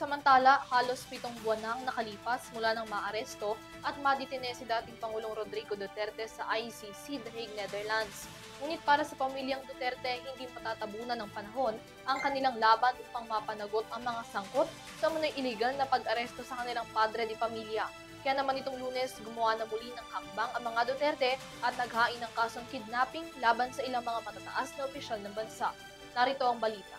Samantala, halos 7 buwan nang nakalipas mula nang maaresto at madetine si dating Pangulong Rodrigo Duterte sa ICC, The Hague, Netherlands. Ngunit para sa pamilyang Duterte, hindi matatabunan ng panahon ang kanilang laban upang mapanagot ang mga sangkot sa umano'y iligal na pag-aresto sa kanilang padre de pamilya. Kaya naman itong Lunes, gumawa na muli ng hakbang ang mga Duterte at naghain ng kasong kidnapping laban sa ilang mga matataas na opisyal ng bansa. Narito ang balita.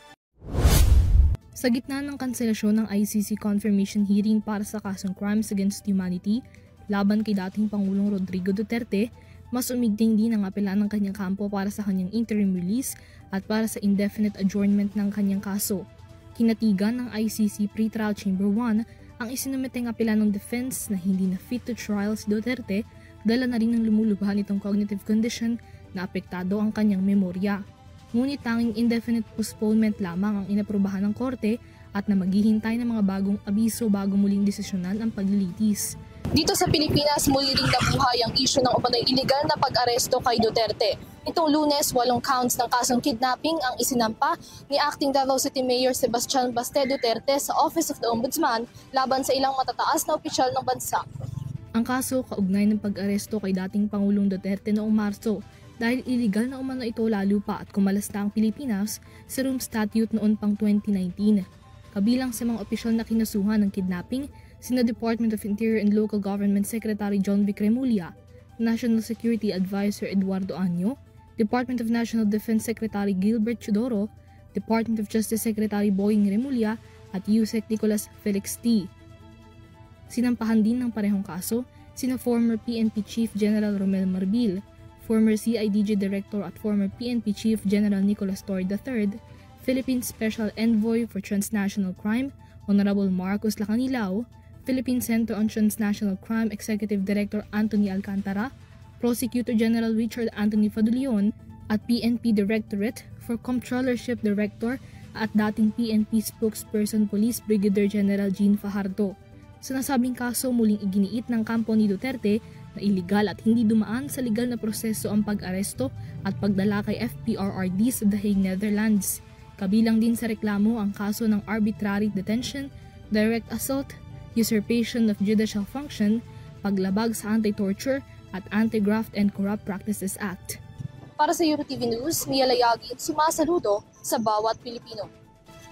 Sa gitna ng kanselasyon ng ICC confirmation hearing para sa kasong Crimes Against Humanity laban kay dating Pangulong Rodrigo Duterte, mas umigting din ang apela ng kanyang kampo para sa kanyang interim release at para sa indefinite adjournment ng kanyang kaso. Kinatigan ng ICC Pretrial Chamber 1 ang isinumiteng apela ng defense na hindi na fit to trial si Duterte dala na rin ng lumulubhan itong cognitive condition na apektado ang kanyang memorya. Ngunit tanging indefinite postponement lamang ang inaprubahan ng korte at na maghihintay ng mga bagong abiso bago muling desisyonan ang paglilitis. Dito sa Pilipinas, muli ring nabuhay ang isyu ng umano'y iligal na pag-aresto kay Duterte. Itong Lunes, 8 counts ng kasong kidnapping ang isinampa ni Acting Davao City Mayor Sebastian Baste Duterte sa Office of the Ombudsman laban sa ilang matataas na opisyal ng bansa. Ang kaso kaugnay ng pag-aresto kay dating Pangulong Duterte noong Marso dahil iligal na umano ito lalo pa at kumalasta ang Pilipinas sa Rome Statute noon pang 2019. Kabilang sa mga opisyal na kinasuhan ng kidnapping, sina Department of Interior and Local Government Secretary John Vic Remulla, National Security Advisor Eduardo Año, Department of National Defense Secretary Gilbert Chodoro, Department of Justice Secretary Boying Remulla at USEC Nicolas Felix T. Sinampahan din ng parehong kaso sina former PNP Chief General Romel Marbil, former CIDG Director at former PNP Chief General Nicolas Torre III, Philippine Special Envoy for Transnational Crime, Honorable Marcos Lacanilao, Philippine Center on Transnational Crime Executive Director Anthony Alcantara, Prosecutor General Richard Anthony Fadulion, at PNP Directorate for Comptrollership Director at dating PNP Spokesperson Police Brigadier General Jean Fajardo. Sa nasabing kaso, muling iginiit ng kampo ni Duterte na iligal at hindi dumaan sa legal na proseso ang pag-aresto at pagdala kay FPRRD sa The Hague, Netherlands. Kabilang din sa reklamo ang kaso ng arbitrary detention, direct assault, usurpation of judicial function, paglabag sa Anti-Torture at Anti-Graft and Corrupt Practices Act. Para sa EuroTV News, Mia Layagin, sumasaludo sa bawat Pilipino.